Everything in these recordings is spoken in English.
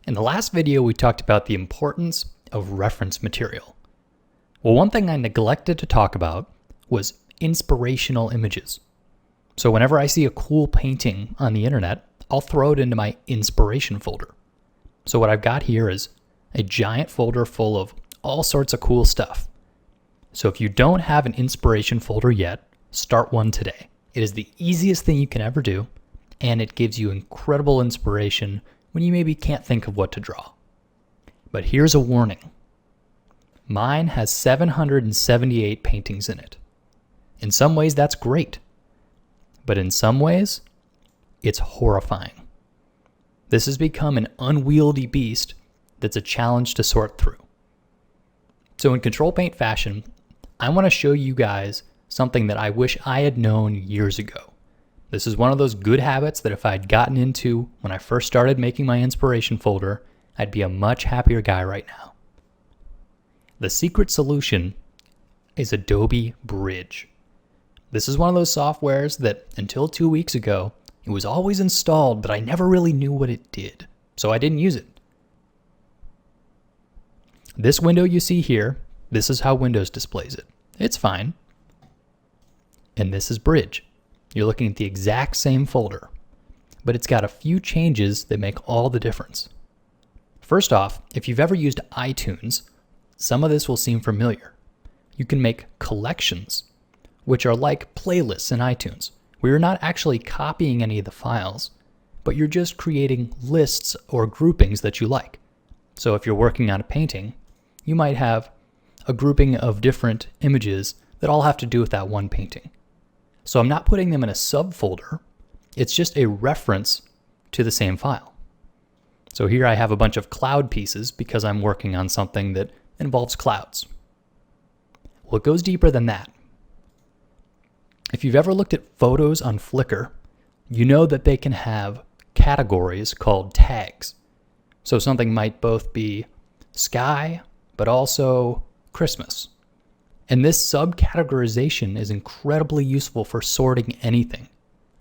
In the last video, we talked about the importance of reference material. Well, one thing I neglected to talk about was inspirational images. So whenever I see a cool painting on the internet, I'll throw it into my inspiration folder. So what I've got here is a giant folder full of all sorts of cool stuff. So if you don't have an inspiration folder yet, start one today. It is the easiest thing you can ever do, and it gives you incredible inspiration when you maybe can't think of what to draw. But here's a warning. Mine has 778 paintings in it. In some ways, that's great. But in some ways, it's horrifying. This has become an unwieldy beast that's a challenge to sort through. So in Ctrl+Paint fashion, I want to show you guys something that I wish I had known years ago. This is one of those good habits that if I'd gotten into when I first started making my inspiration folder, I'd be a much happier guy right now. The secret solution is Adobe Bridge. This is one of those softwares that until 2 weeks ago, it was always installed, but I never really knew what it did, so I didn't use it. This window you see here, this is how Windows displays it. It's fine. And this is Bridge. You're looking at the exact same folder, but it's got a few changes that make all the difference. First off, if you've ever used iTunes, some of this will seem familiar. You can make collections, which are like playlists in iTunes, where you're not actually copying any of the files, but you're just creating lists or groupings that you like. So if you're working on a painting, you might have a grouping of different images that all have to do with that one painting. So I'm not putting them in a subfolder, it's just a reference to the same file. So here I have a bunch of cloud pieces because I'm working on something that involves clouds. Well, it goes deeper than that. If you've ever looked at photos on Flickr, you know that they can have categories called tags. So something might both be sky, but also Christmas. And this subcategorization is incredibly useful for sorting anything.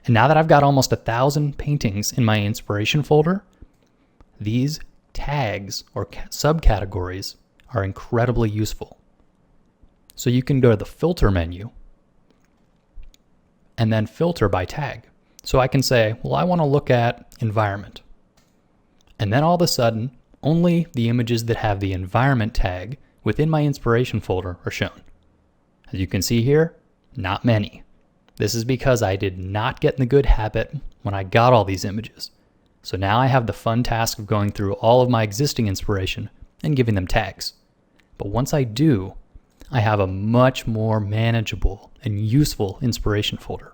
And now that I've got almost 1,000 paintings in my inspiration folder, these tags or subcategories are incredibly useful. So you can go to the filter menu and then filter by tag. So I can say, well, I want to look at environment. And then all of a sudden, only the images that have the environment tag within my inspiration folder are shown. As you can see here, not many. This is because I did not get in the good habit when I got all these images. So now I have the fun task of going through all of my existing inspiration and giving them tags. But once I do, I have a much more manageable and useful inspiration folder.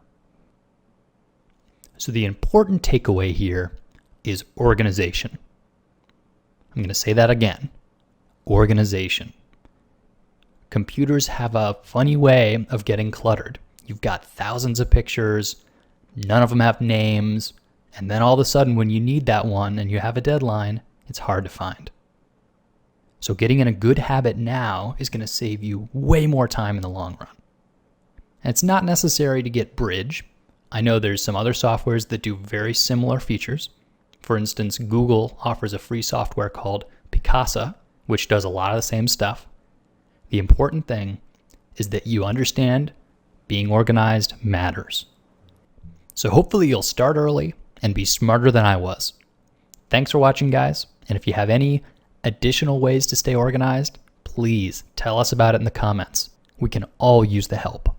So the important takeaway here is organization. I'm going to say that again. Organization. Computers have a funny way of getting cluttered. You've got thousands of pictures, none of them have names, and then all of a sudden when you need that one and you have a deadline, it's hard to find. So getting in a good habit now is going to save you way more time in the long run. And it's not necessary to get Bridge. I know there's some other softwares that do very similar features. For instance, Google offers a free software called Picasa, which does a lot of the same stuff. The important thing is that you understand being organized matters. So hopefully you'll start early and be smarter than I was. Thanks for watching, guys. And if you have any additional ways to stay organized, please tell us about it in the comments. We can all use the help.